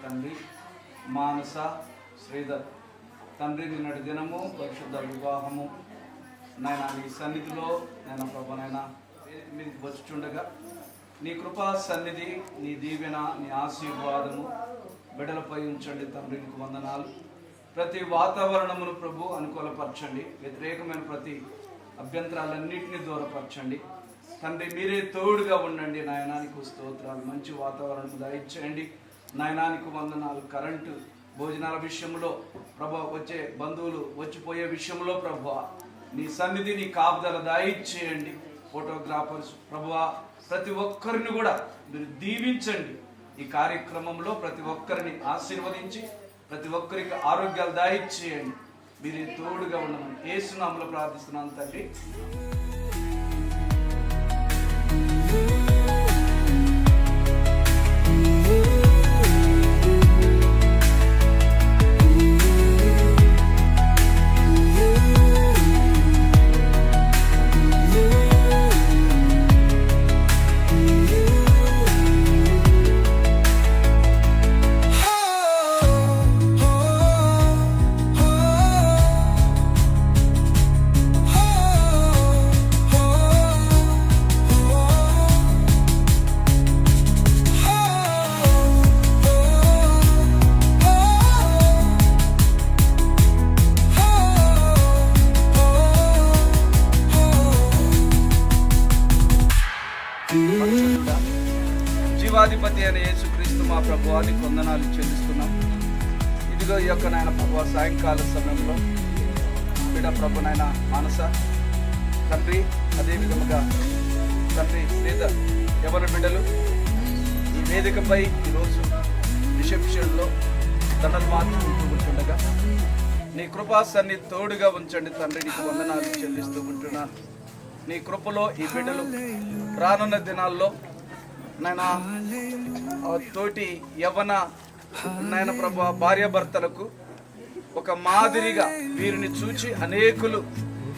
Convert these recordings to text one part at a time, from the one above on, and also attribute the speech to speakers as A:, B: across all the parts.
A: తండ్రి మానస శ్రీధర్ తండ్రి నిన్నటి దినము పరిశుద్ధ వివాహము నాయన నీ సన్నిధిలో నేను ప్రభనైనా మీదకి వచ్చుచుండగా నీ కృపా సన్నిధి, నీ దీవెన, నీ ఆశీర్వాదము బిడ్డలపై ఉంచండి తండ్రి. నీకు వందనాలు. ప్రతి వాతావరణమును ప్రభు అనుకూలపరచండి. వ్యతిరేకమైన ప్రతి అభ్యంతరాలన్నింటినీ దూరపరచండి తండ్రి. మీరే తోడుగా ఉండండి నాయనానికి స్తోత్రాలు. మంచి వాతావరణం దయచేయండి నాయనానికి వందనాలు. కరెంటు భోజనాల విషయంలో ప్రభా, వచ్చే బంధువులు వచ్చిపోయే విషయంలో ప్రభా నీ సన్నిధి, నీ కాపుదల దయచేయండి. ఫోటోగ్రాఫర్స్ ప్రభువా ప్రతి ఒక్కరిని కూడా మీరు దీవించండి. ఈ కార్యక్రమంలో ప్రతి ఒక్కరిని ఆశీర్వదించి ప్రతి ఒక్కరికి ఆరోగ్యాలు దయచేయండి. మీరే తోడుగా ఉండమని యేసు నామములో ప్రార్థిస్తున్నాను తండ్రి. జీవాధిపతి అయిన యేసుక్రీస్తు మా ప్రభువానికి వందనాలు చెల్లిస్తున్నాం. ఇదిగో ఈ యొక్క నాయన ప్రభు సాయంకాల సమయంలో బిడ్డ ప్రభు నాయన మానస తండ్రి, అదే విధముగా తండ్రి శ్రీధర్ ఎవరి బిడ్డలు ఈ వేదికపై ఈరోజు రిసెప్షన్లో దండలు మార్చుకుంటూ ఉంటుండగా నీ కృపా సన్నిధి తోడుగా ఉంచండి తండ్రి. నీకు వందనాలు చెల్లిస్తూ ఉంటున్నాను. నీ కృపలో ఈ బిడ్డలు రానున్న దినాల్లో నాయన తోటి యవ్వన నాయన ప్రభు భార్యాభర్తలకు ఒక మాదిరిగా వీరిని చూచి అనేకులు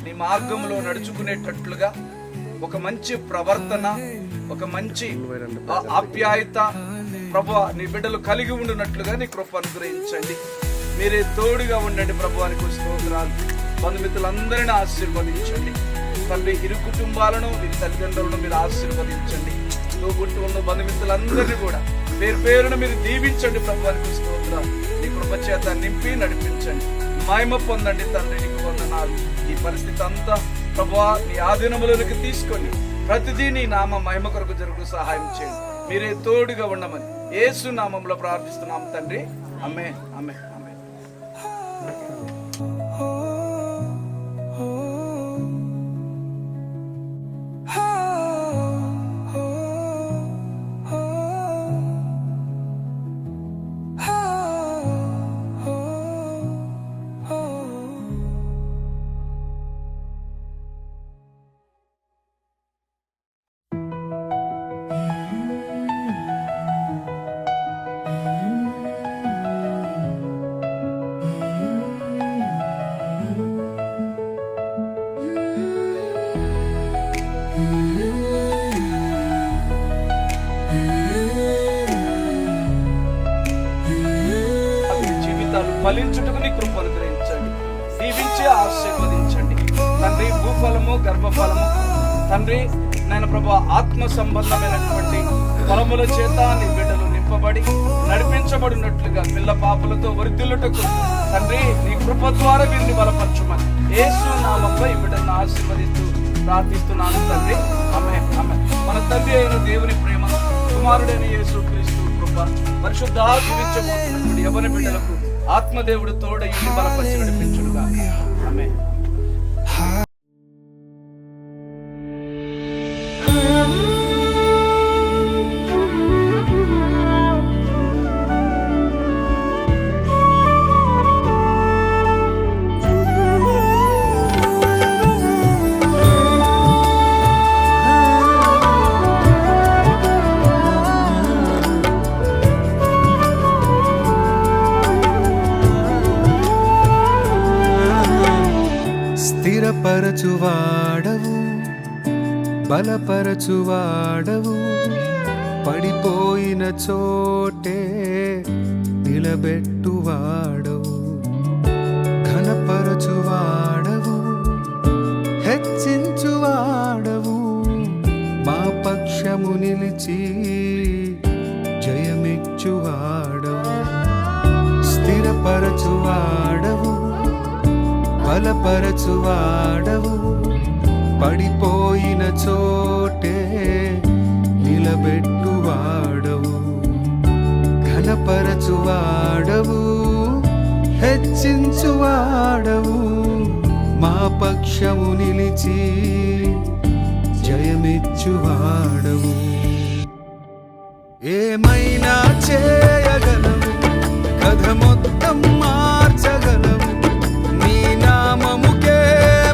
A: నీ మార్గంలో నడుచుకునేటట్లుగా ఒక మంచి ప్రవర్తన, ఒక మంచి ఆప్యాయత ప్రభు నీ బిడ్డలు కలిగి ఉండినట్లుగా నీ కృప అనుగ్రహించండి. మీరే తోడుగా ఉండండి ప్రభువానికి స్తోత్రాలు. బంధుమిత్రులందరినీ ఆశీర్వదించండి తండ్రి. ఇరు కుటుంబాలను వీరి తల్లిదండ్రులను మీరు ఆశీర్వదించండి. తోబుట్టు ఉన్న బంధుమిత్రులందరినీ కూడా పేరు పేరును మీరు దీవించండి ప్రభువానికి స్తోత్రాలు. నీ కృప చేత నింపి నడిపించండి. మహిమ పొందండి తండ్రి. నీకు వందనాలు. ఈ పరిస్థితి అంతా ప్రభువా నీ ఆధీనములోకి తీసుకొని ప్రతిదీ నీ నామ మహిమ కొరకు జరుగుతూ సహాయం చేయండి. మీరే తోడుగా ఉండమని యేసు నామంలో ప్రార్థిస్తున్నాం తండ్రి. ఆమేన్, ఆమేన్, ఆమేన్. ఫలించుటకు నీ కృప అనుగ్రహించండి. దీవించి ఆశీర్వదించండి తండ్రి. భూఫలము, గర్భఫలము తండ్రి నాయన ప్రభు ఆత్మ సంబంధమైనటువంటి ఫలముల చేత నీ బిడ్డలు నింపబడి నడిపించబడినట్లుగా పిల్ల పాపలతో వర్ధిల్లుటకు తండ్రి నీ కృప ద్వారా వీరిని బలపరచుమని యేసు నామములో ఈ బిడ్డలను ఆశీర్వదిస్తూ ప్రార్థిస్తున్నాను తండ్రి. ఆమేన్, ఆమేన్. మన తండ్రి అయిన దేవుని ప్రేమ, కుమారుడైన యేసుక్రీస్తు కృప, పరిశుద్ధాత్మవించబోతున్నటువంటి యవ్వన బిడ్డలకు ఆత్మదేవుడు తోడయ్యి బలపరిచి నడిపించుడుగా. ఆమేన్.
B: స్థిరపరచువాడవు, బలపరచువాడవు, పడిపోయిన చోటే నిలబెట్టువాడవు, ఘనపరచువాడవు, హెచ్చించువాడవు, మా పక్షము నిలిచి జయమిచ్చువాడవు, స్థిరపరచువాడవు, బలపరచువాడవు, పడిపోయిన చోటే నిలబెట్టువాడవు, ఘనపరచువాడవు, హెచ్చించువాడవు, మా పక్షము నిలిచి జయమిచ్చువాడవు. ఏమైనా చేయగలవు, కథ మొత్తం మార్చగలవు, నీ నామముకే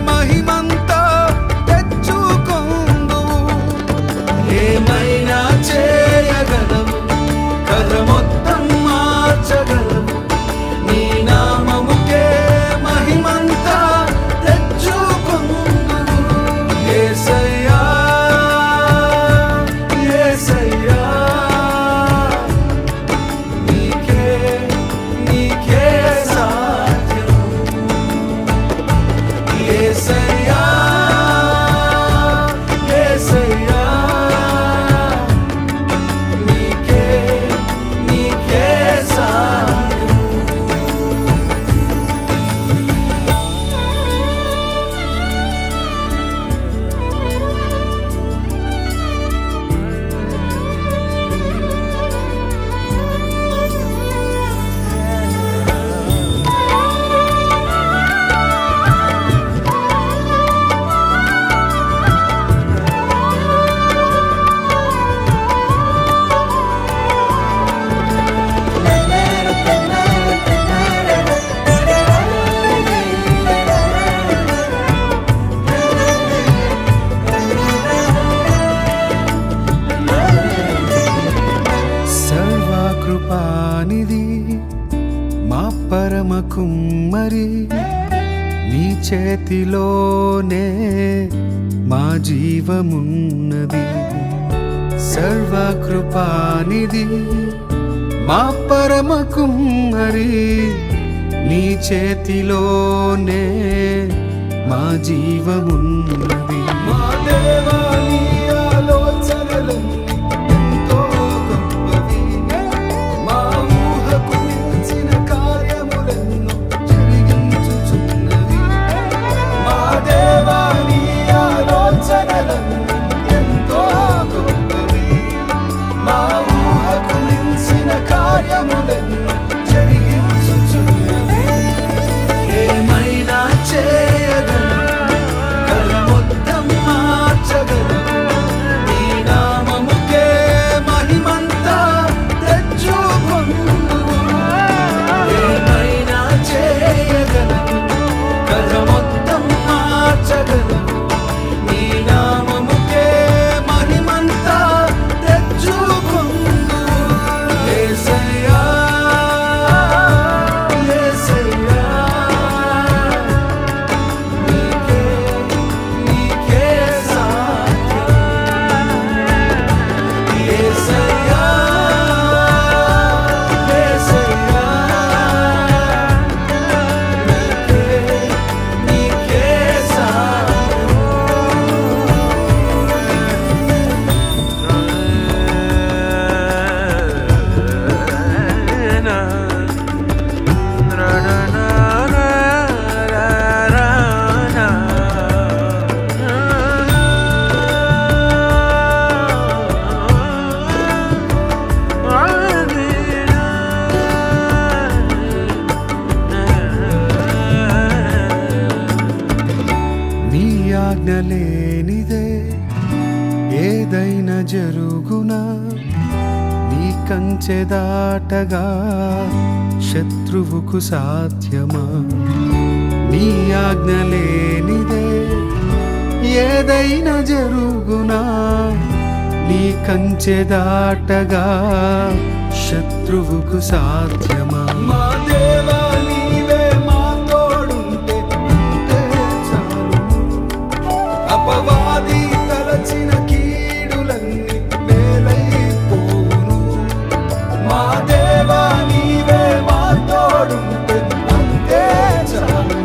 B: మహిమంతా తెచ్చుకొందువు. ఏమైనా చేయగలవు, కథ మొత్తం మార్చగలవు, నీ నామముకే మహిమంతా తెచ్చుకొందువు. యేసయ్యా, యేసయ్యా, నీకే నీకే సాధ్యం. యేసయ్యా, యేసయ్యా, నీకే నీకే సాధ్యం. సర్వకృపానిధి మా పరమ కుమ్మరి, నీ చేతిలోనే మా జీవమున్నది. సర్వకృపానిధి మా పరమ కుమ్మరి, నీ చేతిలోనే మా జీవమున్నది. మా దేవా, నీ ఆలోచనలన్నీ ఎంతో గొప్పవి, మా ఊహకు మించిన కార్యములెన్నో జరిగించుచున్నవి. మా దేవా, నీ ఆలోచనలన్నీ ఎంతో గొప్పవి, మా ఊహకు మించిన కార్యములెన్నో జరిగించుచున్నవి. ఏమైనా చేయగలవు, కథ మొత్తం మార్చగలవు, నీ నామముకే మహిమంతా తెచ్చుకొందువు. ఏమైనా చేయగలవు, కథ మొత్తం మార్చగలవు, నీ నామముకే మహిమంతా తెచ్చుకొందువు. యేసయ్యా, యేసయ్యా, నీకే నీకే సాధ్యం. యేసయ్యా, యేసయ్యా, నీకే నీకే సాధ్యం. నీ ఆజ్ఞ లేనిదే ఏదైనా జరుగునా, నీ కంచె దాటగా శత్రువుకు సాధ్యమా. నీ ఆజ్ఞ లేనిదే ఏదైనా జరుగునా, నీ కంచె దాటగా శత్రువుకు సాధ్యమా. మా దేవా, నీవే మా తోడుంటే అంతే చాలు. అపవాది తలచిన కీడులన్నీ మేలైపోవును. మా దేవా, నీవే తోడుంటే అంతే చాలు.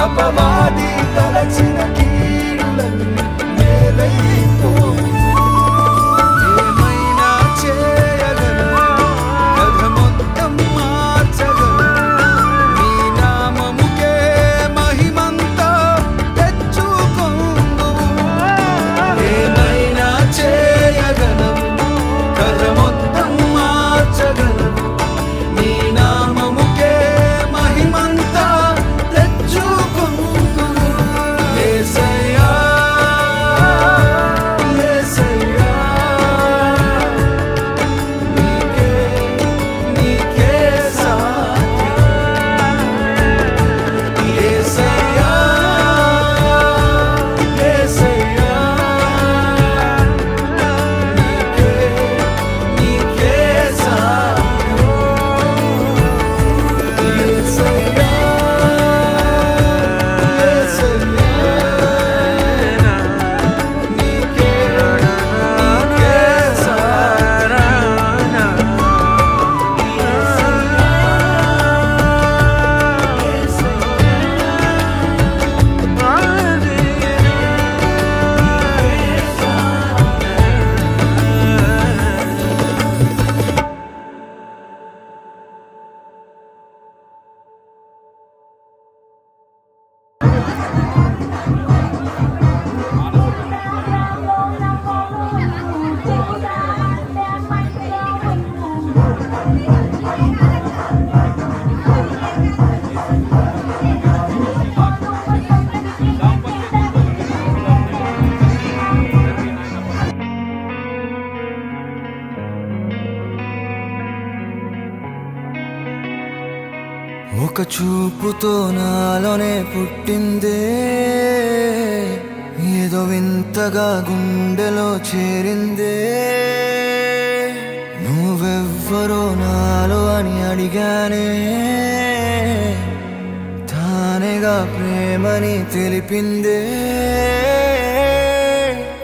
B: అపవాది తలచిన కీడులన్నీ మేలైపోవు. ఏమైనా చేయగలను, కథ మొత్తం మార్చగలను. నీ నామముకే మహిమంతా తెచ్చుకొందువు. ఏమైనా చేయగలను, కథ మొత్తం మార్చగలను. నీ నామముకే మహిమంతా తెచ్చుకొందువు. యేసయ్యా, యేసయ్యా, నీకే నీకే సాధ్యం. యేసయ్యా, యేసయ్యా, నీకే నీకే సాధ్యం. యేసయ్యా, యేసయ్యా, నీకే నీకే
C: ఒక చూపుతో నాలోనే పుట్టిందే, ఏదో వింతగా గుండెలో చేరిందే. నువ్వెవ్వరో నాలో అని అడిగానే, తానేగా ప్రేమని తెలిపిందే.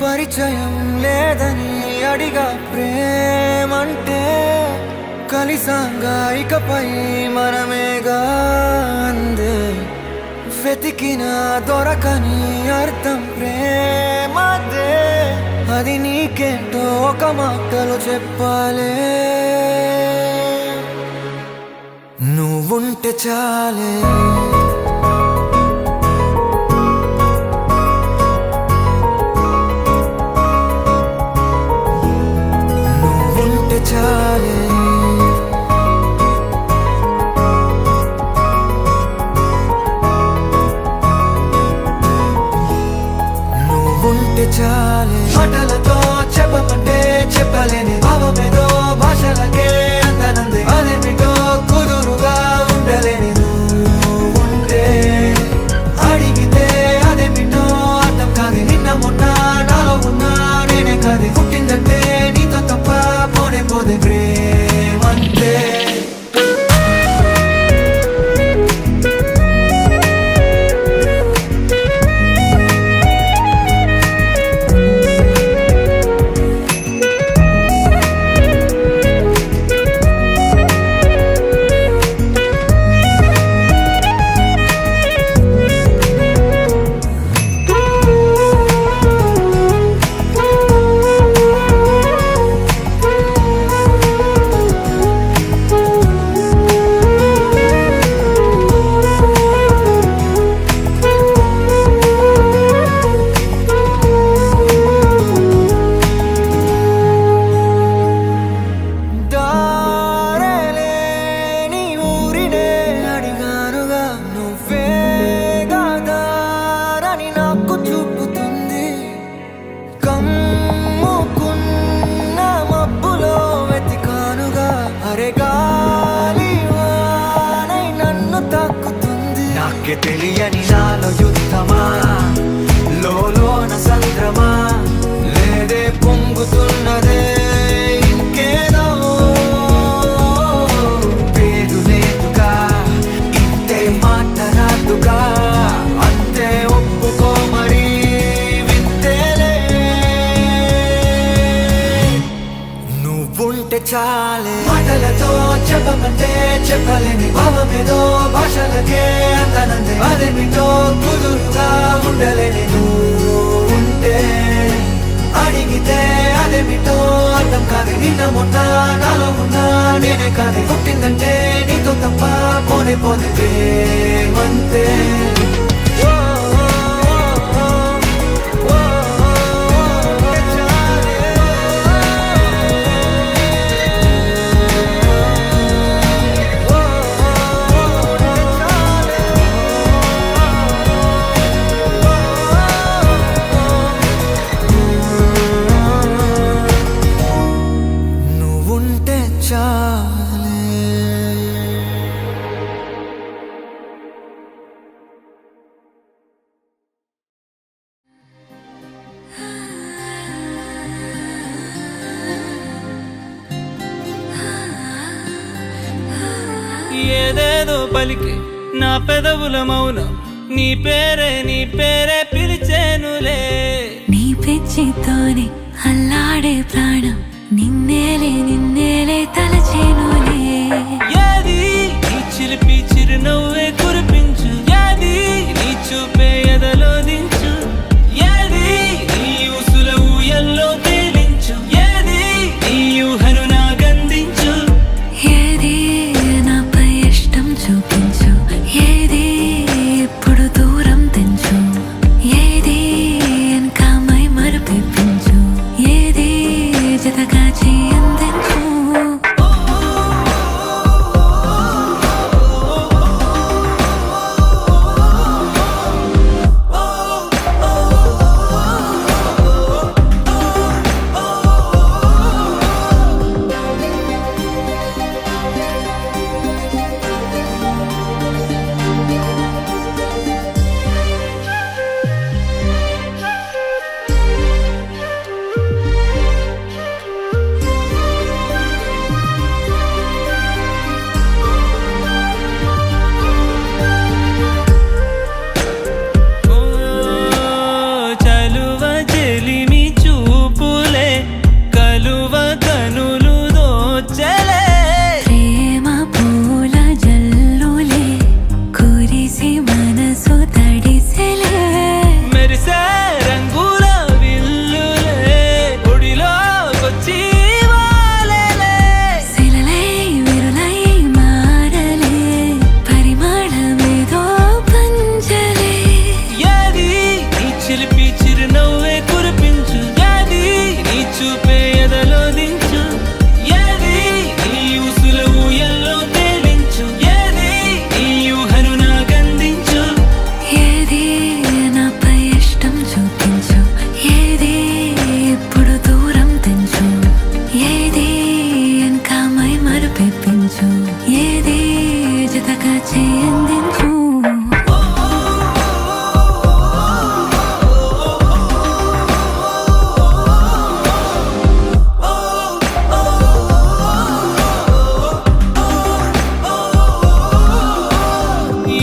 C: పరిచయం లేదని అడిగా ప్రేమంటే, కలిసాంగా ఇకపై మనమేగా అందే. వెతికిన దొరకని అర్థం ప్రేమదే, అది నీకేంటో ఒక మాటలో చెప్పాలే. నువ్వుంటే చాలే, నువ్వుంటే చాలే, నువ్వుంటే చాలే. మాటలతో చెప్పమంటే చెప్పలేని భావమేదో భాషలకే అందనంది. అదేమిటో కుదురుగా ఉండలేని నువ్వుంటే, అడిగితే అదేమిటో అర్థం కాదు. నిన్న మొన్న నాలో ఉన్నా నేనే కాదు. పుట్టిందంటే నీతో తప్ప పోనే పోదే ప్రేమంతే. నాకే తెలియని నాలో యుద్ధమా, లోన సంద్రమా, లేదే పొంగుతున్నదే ఇంకేదో. పేరు లేదుగా, ఇంతే మాట రాదుగా, అంతే ఒప్పుకో మరి వింతేలే. నువ్వుంటే చాలే, మాట మాటలతో చెప్పమంటే చెప్పలేని భావమేదో భాషలకే అందనందే అదేమిటో కుదురుగా ఉండలేని నువ్వు ఉంటే అడిగితే అదేమిటో అర్థం కాదు నిన్న మొన్న నాలో ఉన్నా నేనే కాదు పుట్టిందంటే నీతో తప్ప పోనే పోతే మంతే నువ్వుంటే చాలే
B: ఏదేదో పలికి నా పెదవుల మౌనం నీ పేరే పిలిచేనులే
D: నీ పిచ్చితోనే అల్లాడే ప్రాణం నిన్నేలే తలచేనులే
B: ఏది నీ చిలిపి చిరునవ్వే కురిపించు ఏది నీ చూపే ఎదలో దించు ఏది నీ ఊసుల ఊయల్లో తేలించు ఏది నీ ఊహను నాగందించు
D: ఏది నాపై ఇష్టం చూపించు ఏది ఇప్పుడు దూరం తెంచు ఏది వెనకమై మరుపించు ఏది జతగా చేయందించు
B: చలువ చెలిమి చూపులే కలువ కనులు దోచలే
D: ప్రేమ పూల జల్లులే కురిసి మనసు తడిసెలే
B: మెరిసే రంగుల విల్లులే ఒడిలోకొచ్చి వాలేలే
D: శిలలై విరులై మారలే పరిమళమేదో పంచలే
B: ఏది నీ చిలిపి చిరునవ్వే కురిపించు ఏది నీ చూపే ఎదలో దించు ఏది నీ ఊసుల ఊయల్లో తేలించు ఏది నీ ఊహను నాగందించు
D: ఏది నాపై ఇష్టం చూపించు ఏది ఇప్పుడు దూరం తెంచు ఏది వెనకమై మరుపించు ఏది జతగా చేయందించు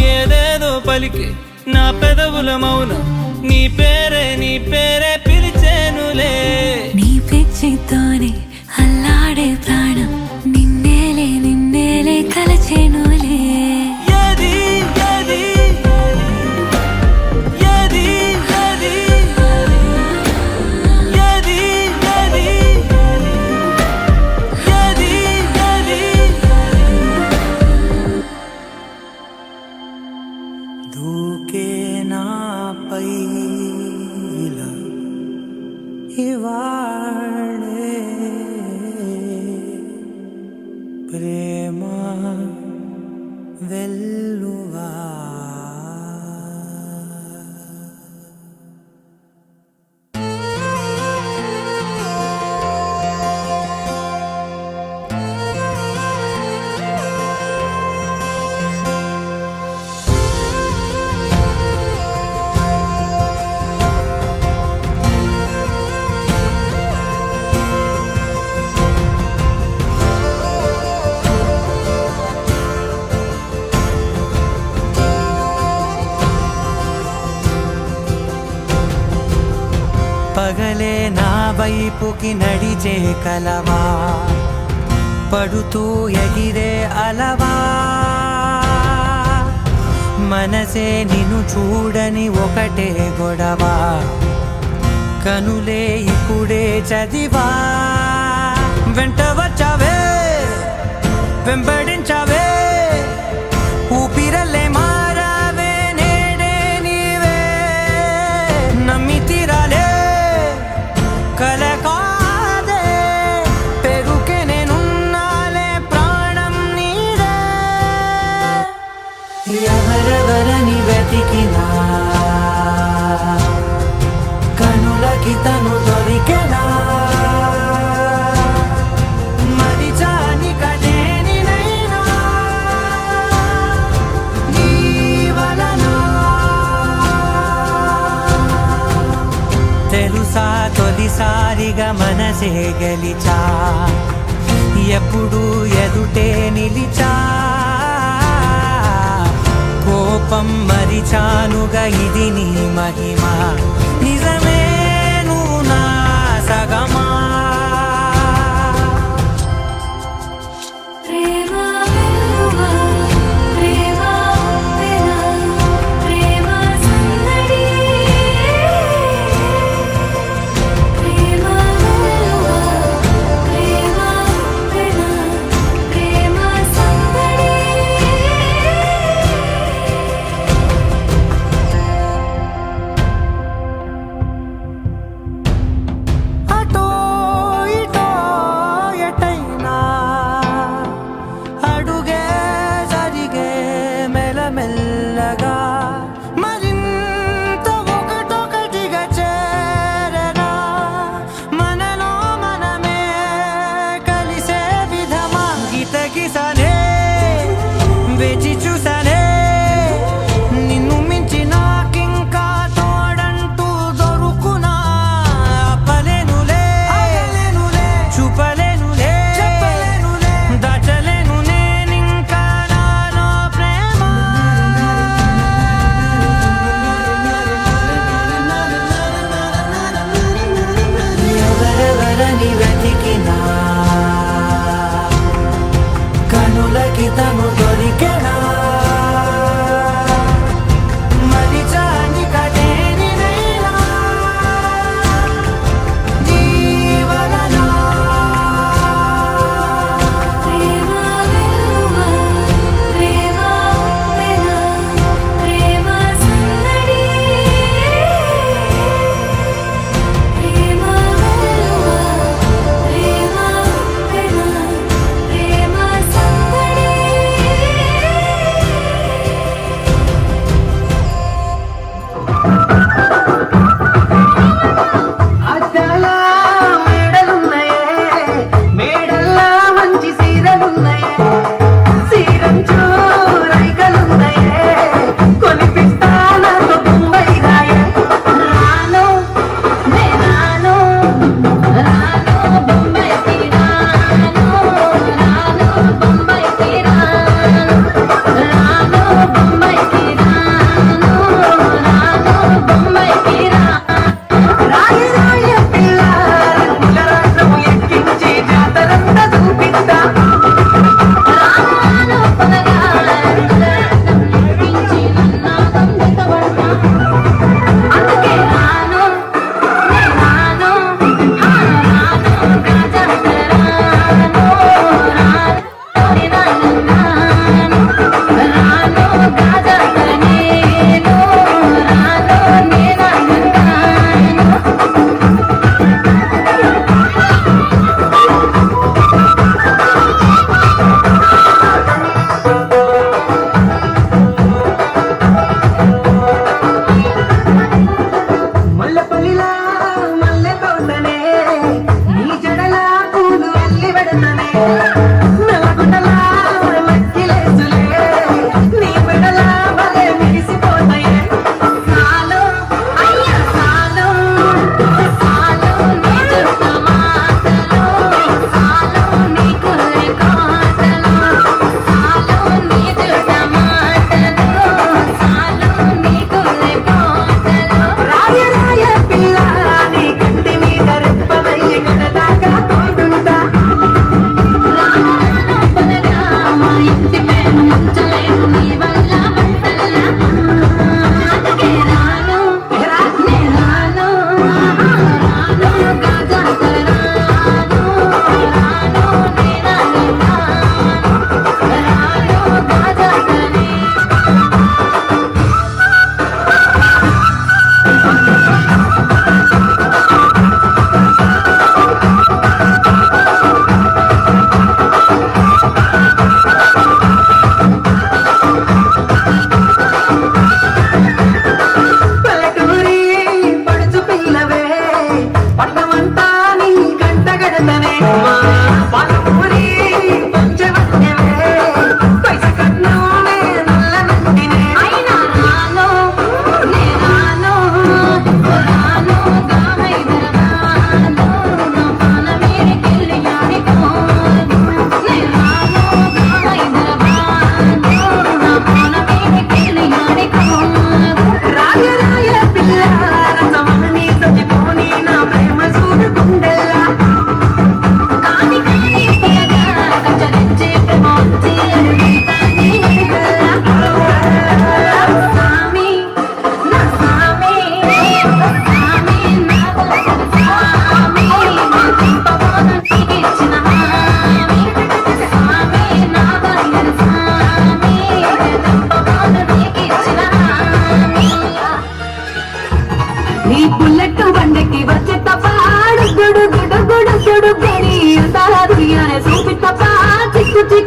B: ఏదేదో పలికి నా పెదవుల మౌనం నీ పేరే పిలిచేనులే
D: నీ పిచ్చితోనే అల్లాడే ప్రాణం నిన్నేలే తలచేనులే
B: ఏది ఏది ఏది ఏది ఏది ఏది ఏది
E: దూకే నాపై ఇలా ఇవాళే ప్రేమ వెల్లువా పగలే నా వైపుకి నడిచే కలవా పడుతూ ఎగిరే అలవా మనసే నిన్ను చూడని ఒకటే గొడవ కనులే ఇప్పుడే చదివా వెంట వచ్చావే వెంబడించావే ఊపిరల్లే మారావే నేడే నీవే నమ్మి తీరాలే కల కాదే పెరుకే నేనున్నాలే ప్రాణం నీదే ఎవరెవరని వెతికినా కనులకి తను దొరికెనా మరిచాని కదేనినైనా నీ వలన తెలుసా తొలిసారిగా మనసే గెలిచా ఎప్పుడు ఎదుటే నిలిచా కోపం మరిచానుగా ఇది నీ మహిమ నిజమే నువ్వు నా సగమా
D: ప్రేమ వెలువా ప్రేమ ఉప్పెన ప్రేమ సందడి ప్రేమ వెలువా ప్రేమ ఉప్పెన ప్రేమ సందడి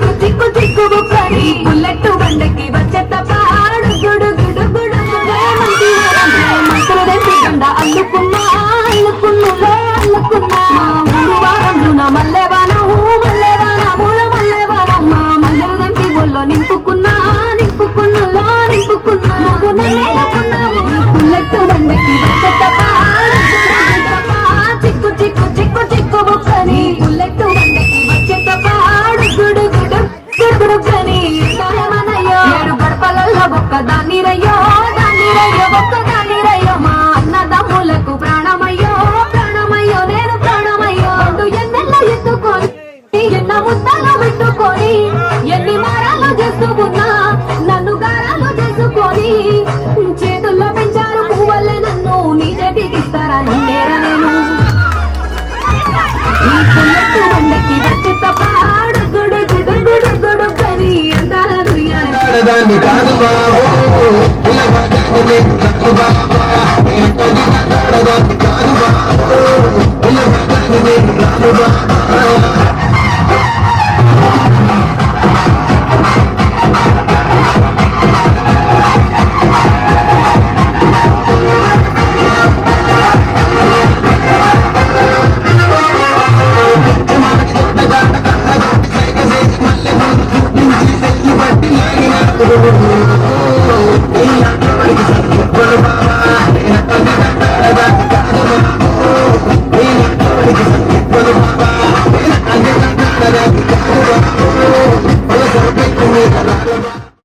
D: చిక్కు చిక్కు చిక్కు బుక్కని బుల్లెట్ బండకి వచ్చేత పాడు గుడు గుడు గుడు మంత్రులు తెచ్చి దండ అల్లుకున్నా అల్లుకున్నులే అల్లుకున్నా మా ఊరు వారంలో మల్లెవాన మల్లెవాన మూల మల్లెవాన మా మల్లెలు తెంపి ఒళ్ళో నింపుకున్నా నింపుకున్నులో నింపుకున్నా నువ్వు నేలకున్నావు బుల్లెట్ బండకి వచ్చేత పాడు చిక్కు చిక్కు చిక్కు చిక్కు బుక్కని బుల్లెట్ బండకి వచ్చేత పాడు గుడు గుడు గుడు కని ఏడు గడపలలో ఒక్క దాన్ని రయ్యో ఒక్క దాన్ని రయ్యో మా అన్నదమ్ములకు ప్రాణమయ్యో ప్రాణమయ్యో నేను ప్రాణమయ్యో ఎన్నెల్ల ఎత్తుకొని ఎన్న ముద్దలు పెట్టుకొని ఎన్ని మారాలు చేసుకున్నా నన్ను గారాలు చేసుకొని చేతుల్లో పెంచారు పువ్వులే నన్ను నీ చేతికి ఇస్తారని నేరా నేను ఈ పుల్లెట్టు బండకి వచ్చేత పాడు గుడు గుడు గుడు గుడు కని అందాలు
C: దాన్ని కాదు బాబు ఇలా పట్టుకుని తప్పు బాబా దాన్ని కాదు బాబు ఇలా పట్టుకుని తప్పు బాబా
F: Thank you.